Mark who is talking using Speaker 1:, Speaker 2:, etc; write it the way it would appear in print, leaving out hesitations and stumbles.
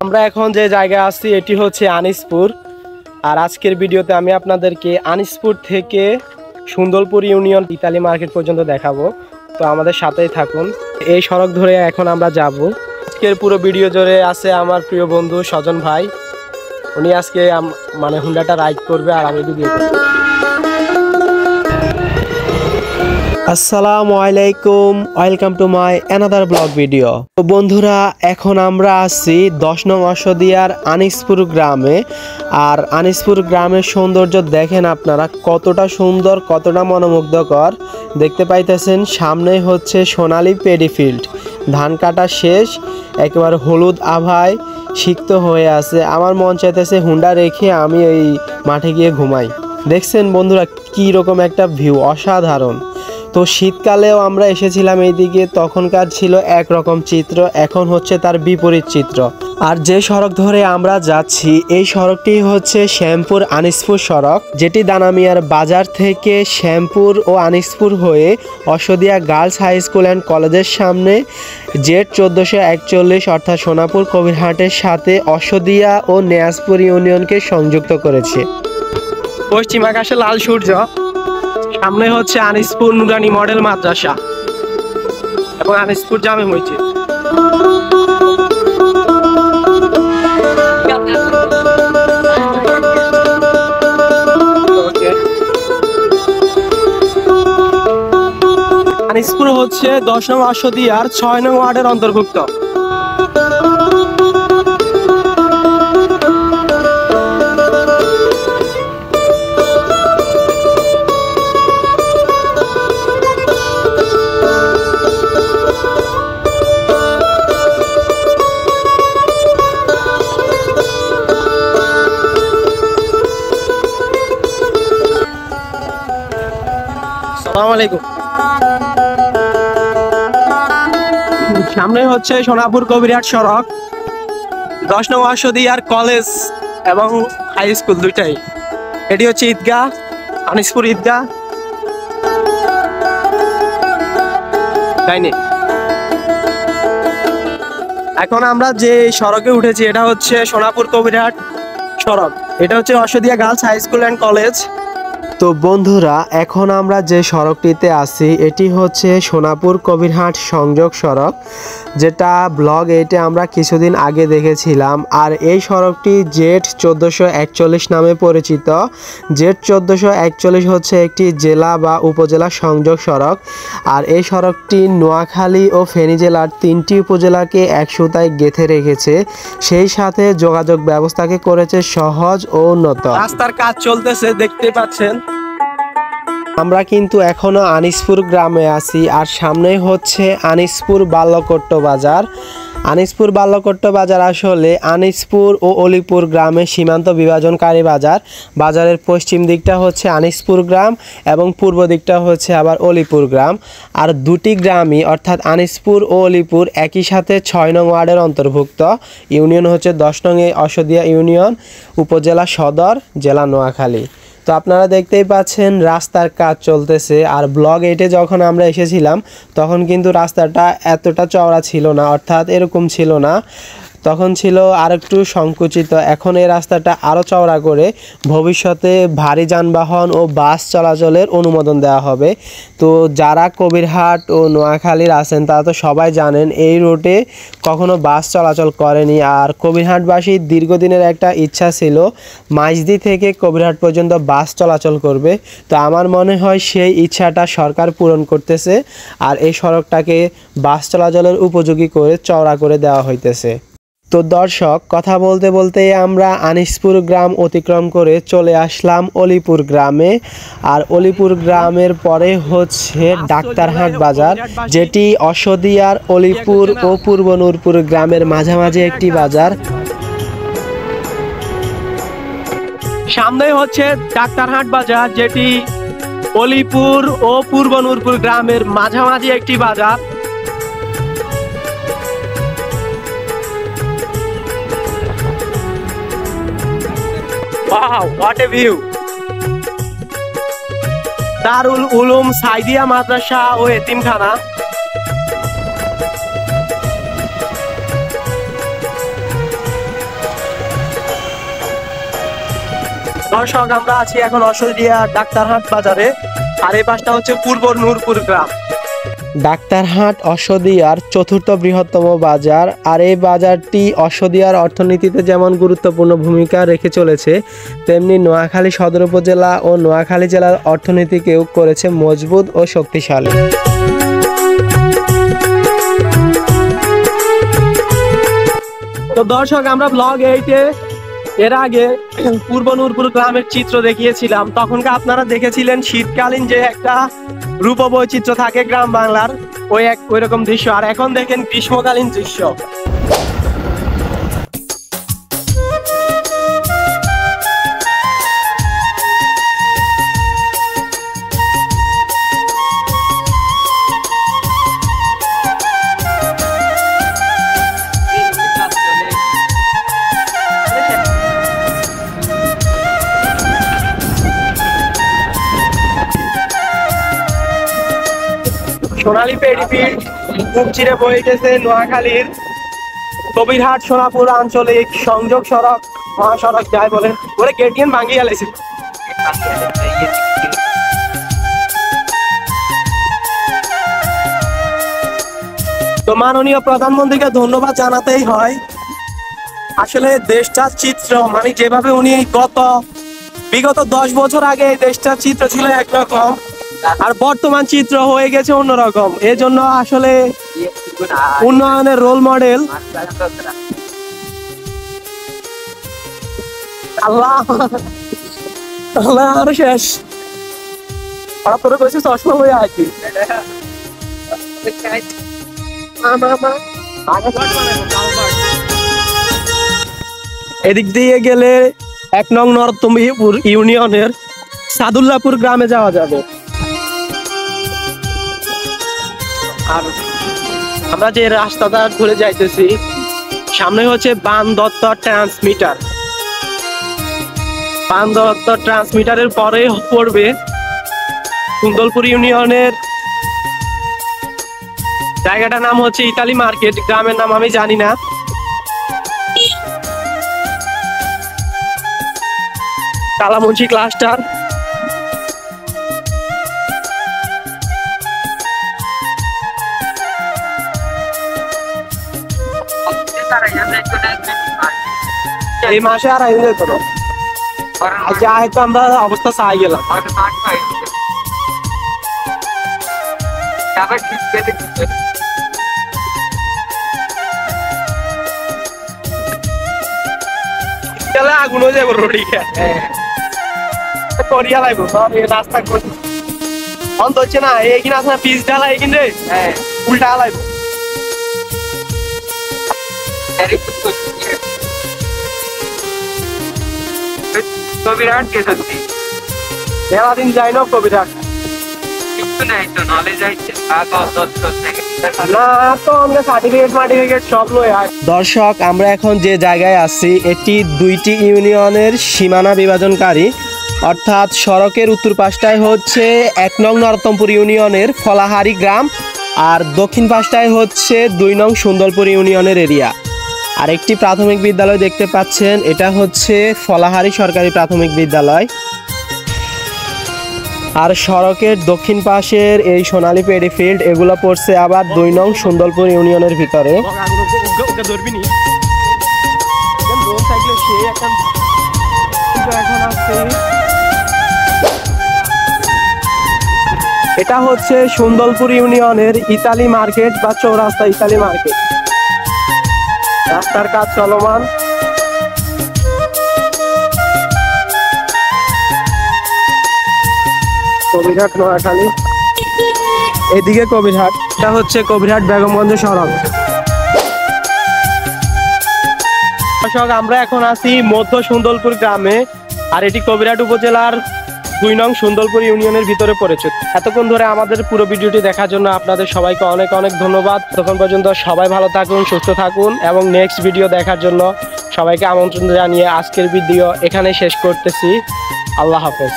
Speaker 1: আমরা এখন যে জায়গায় আছি এটি হচ্ছে আনিসপুর। আর আজকের ভিডিওতে আমি আপনাদেরকে আনিসপুর থেকে সুন্দরপুর ইউনিয়ন ইতালি মার্কেট পর্যন্ত দেখাবো। তো আমাদের সাথেই থাকুন। এই সড়ক ধরে এখন আমরা যাব। আজকের পুরো ভিডিও জুড়ে আছে আমার প্রিয় বন্ধু সজন ভাই। উনি আজকে হুন্ডাটা রাইড করবে আর আমি ভিডিও করব। আসসালামু আলাইকুম, welcome to my another blog video. তো বন্ধুরা, এখন আমরা আছি 10 নং অশ্বদিয়ার আনিসপুর গ্রামে। আর আনিসপুর গ্রামের সৌন্দর্য দেখেন আপনারা, কতটা সুন্দর, কতটা মনোমুগ্ধকর। দেখতে পাইতেছেন সামনে হচ্ছে সোনালী পেডি ফিল্ড। ধান কাটা শেষ, একেবারে হলুদ আভায় সিক্ত হয়ে আছে। আমার মন চাইতেছে হুন্ডা রেখে আমি এই মাঠে গিয়ে ঘুমাই। দেখছেন বন্ধুরা কি রকম একটা ভিউ, অসাধারণ। তো শীতকালেও আমরা এসেছিলাম এইদিকে, তখনকার ছিল একরকম চিত্র, এখন হচ্ছে তার বিপরীত চিত্র। আর যে সড়ক ধরে আমরা যাচ্ছি এই সড়কটি হচ্ছে শ্যামপুর আনিসপুর সড়ক, যেটি দানামিয়ার বাজার থেকে শ্যামপুর ও আনিসপুর হয়ে Ashwadia girls high school and কলেজের সামনে জেড 1441 অর্থাৎ সোনাপুর কবিরহাটের সাথে অশ্বদিয়া ও নেয়াজপুর ইউনিয়নকে সংযুক্ত করেছে। পশ্চিম আকাশে লাল সূর্য, সামনে হচ্ছে আনিসপুর নুরানি মডেল মাদ্রাসা এবং আনিসপুর জামে মসজিদ। আনিসপুর হচ্ছে 10 নং অশ্বদিয়ার 6 নং ওয়ার্ডের অন্তর্ভুক্ত। সামনে হচ্ছে সোনাপুর কবিরহাট সড়ক, 10 নং অশ্বদিয়ার কলেজ এবং হাই স্কুল দুইটাই। এটি হচ্ছে ঈদগাহ, আনিসপুর ঈদগাহ। তাইনি এখন আমরা যে সড়কে উঠেছি এটা হচ্ছে সোনাপুর কবিরহাট সড়ক। এটা হচ্ছে Ashwadia girls high school and college. তো বন্ধুরা, এখন আমরা যে সড়কটিতে আছি এটি হচ্ছে সোনাপুর কবিরহাট সংযোগ সড়ক, যেটা ব্লগ 8-এ আমরা কিছুদিন আগে দেখেছিলাম। আর এই সড়কটি জেড 1441 নামে পরিচিত। জেড 1441 হচ্ছে একটি জেলা বা উপজেলা সংযোগ সড়ক। আর এই সড়কটি নোয়াখালী ও ফেনী জেলার 3টি উপজেলাকে এক সুতায় গেঁথে রেখেছে, সেই সাথে যোগাযোগ ব্যবস্থাকে করেছে সহজ ও উন্নত। রাস্তার কাজ চলতেছে, দেখতে পাচ্ছেন। আমরা কিন্তু এখনো আনিসপুর গ্রামে আছি। আর সামনে হচ্ছে আনিসপুর বাল্যকট্ট বাজার। আনিসপুর বাল্যকট্ট বাজার আসলে আনিসপুর ও অলিপুর গ্রামের সীমান্ত বিভাজনকারী বাজার। বাজারের পশ্চিম দিকটা হচ্ছে আনিসপুর গ্রাম এবং পূর্ব দিকটা হচ্ছে আবার অলিপুর গ্রাম। আর দুটি গ্রামই অর্থাৎ আনিসপুর ও অলিপুর একই সাথে 6 নং ওয়ার্ডের অন্তর্ভুক্ত। ইউনিয়ন হচ্ছে 10 নং অশ্বদিয়া ইউনিয়ন, উপজেলা সদর, জেলা নোয়াখালী। তো আপনারা দেখতেই পাচ্ছেন রাস্তার কাজ চলতেছে। আর ব্লগ 8-এ যখন আমরা এসেছিলাম তখন কিন্তু রাস্তাটা এতটা চওড়া ছিল না, অর্থাৎ এরকম ছিল না, তখন ছিল আর একটু সংকুচিত। এখন এই রাস্তাটা আরও চওড়া করে ভবিষ্যতে ভারী যানবাহন ও বাস চলাচলের অনুমোদন দেওয়া হবে। তো যারা কবিরহাট ও নোয়াখালীর আছেন তারা তো সবাই জানেন এই রুটে কখনো বাস চলাচল করেনি। আর কবিরহাটবাসীর দীর্ঘদিনের একটা ইচ্ছা ছিল মাইজদি থেকে কবিরহাট পর্যন্ত বাস চলাচল করবে। তো আমার মনে হয় সেই ইচ্ছাটা সরকার পূরণ করতেছে আর এই সড়কটাকে বাস চলাচলের উপযোগী করে চওড়া করে দেওয়া হইতেছে। তো দর্শক, কথা বলতে বলতে আমরা আনিসপুর গ্রাম অতিক্রম করে চলে আসলাম অলিপুর গ্রামে। আর অলিপুর গ্রামের পরে হচ্ছে ডাক্তারহাট বাজার, যেটি অশ্বদিয়ার অলিপুর ও পূর্ব নূরপুর গ্রামের মাঝামাঝি একটি বাজার। সামনে হচ্ছে ডাক্তারহাট বাজার, যেটি অলিপুর ও পূর্ব নূরপুর গ্রামের মাঝামাঝি একটি বাজার। Wow, what a view! দারুল উলুম সাইদিয়া মাদ্রাসা ও এতিমখানা। দর্শক আমরা আছি এখন অশোদিয়া ডাক্তারহাট বাজারে, আর এই পাশটা হচ্ছে পূর্ব নূরপুর গ্রাম। ডাক্তারহাট অশোদিয়ার চতুর্থ বৃহত্তম বাজার, আর এই বাজারটি অশোদিয়ার অর্থনীতিতে যেমন গুরুত্বপূর্ণ ভূমিকা রেখে চলেছে, তেমনি নোয়াখালী সদর উপজেলা ও নোয়াখালী জেলার অর্থনীতিকেও করেছে মজবুত ও শক্তিশালী। তো দর্শক আমরা ব্লগ 8-এ এর আগে পূর্ব নূরপুর গ্রামের চিত্র দেখিয়েছিলাম। তখনকার আপনারা দেখেছিলেন শীতকালীন যে একটা রূপ বৈচিত্র্য থাকে গ্রাম বাংলার, ওই রকম দৃশ্য। আর এখন দেখেন গ্রীষ্মকালীন দৃশ্য। সোনালী পেডিফিল্ড বুক চিরে বয়ে গেছে নোয়াখালীর কবিরহাট সোনাপুর আঞ্চলিক সংযোগ সড়ক, মহাসড়ক যায় বলে ওরে গেটিয়ান ভাঙিয়ে গেছে। তো মাননীয় প্রধানমন্ত্রীকে ধন্যবাদ জানাতেই হয়। আসলে দেশটার চিত্র মানে যেভাবে উনি বিগত 10 বছর আগে এই দেশটার চিত্র ছিল একরকম, আর বর্তমান চিত্র হয়ে গেছে অন্যরকম। এই জন্য আসলে উন্নয়নের রোল মডেল। আল্লাহ আল্লাহ আরো শেষ তোর কইছে চশমা হয়ে আছি। এদিক দিয়ে গেলে 1 নং নরতমীপুর ইউনিয়নের সাদুল্লাপুর গ্রামে যাওয়া যাবে। আর আমরা যে রাস্তাটা ধরে যাইতেছি সামনে হচ্ছে বানদত্ত ট্রান্সমিটার। বানদত্ত ট্রান্সমিটারের পরে পড়বে কুন্দলপুর ইউনিয়নের জায়গাটার নাম হচ্ছে ইতালি মার্কেট, গ্রামের নাম আমি জানি না। কালামুন্সি ক্লাস্টার। এই মাসে আর আইন যেত না, যা হয়তো আমরা অবস্থা চাই গেলাম। আগুন হয়ে যাবো রোডি করিয়া লাগবো রাস্তা করি অন্ত হচ্ছে না। এইখানে আছে না পিস ডালা, এইখানে উল্টা লাগবো। কবিরহাট কে সত্যি দিন যাই না কবিরহাট দর্শক আমরা এখন যে জায়গায় আছি এটি 2টি ইউনিয়নের সীমানা বিভাজনকারী, অর্থাৎ সড়কের উত্তর পাশটায় হচ্ছে 1 নং নরতমপুর ইউনিয়নের ফলাহারি গ্রাম, আর দক্ষিণ পাশটায় হচ্ছে 2 নং সুন্দরপুর ইউনিয়নের এরিয়া। আর একটি প্রাথমিক বিদ্যালয় দেখতে পাচ্ছেন, এটা হচ্ছে ফলাহারি সরকারি প্রাথমিক বিদ্যালয়। আর সড়কের দক্ষিণ পাশের এই সোনালী পেডিফিল্ড এগুলো পড়ছে আবার 2 নং সুন্দরপুর ইউনিয়নের ভিতরে। এটা হচ্ছে সুন্দরপুর ইউনিয়নের ইতালি মার্কেট বা চৌরাস্তা ইতালি মার্কেট। রাস্তার কাজ চলমান। কবিরহাট নোয়াখালী, এদিকে কবিরহাট। এটা হচ্ছে কবিরহাট বেগমগঞ্জ সড়ক। দর্শক আমরা এখন আছি মধ্য সুন্দরপুর গ্রামে, আর এটি কবিরহাট উপজেলার 2 নং সুন্দরপুর ইউনিয়নের ভিতরে পড়েছে। এতক্ষণ ধরে আমাদের পুরো ভিডিওটি দেখার জন্য আপনাদের সবাইকে অনেক অনেক ধন্যবাদ। তখন পর্যন্ত সবাই ভালো থাকুন, সুস্থ থাকুন, এবং নেক্সট ভিডিও দেখার জন্য সবাইকে আমন্ত্রণ জানিয়ে আজকের ভিডিও এখানে শেষ করতেছি। আল্লাহ হাফেজ।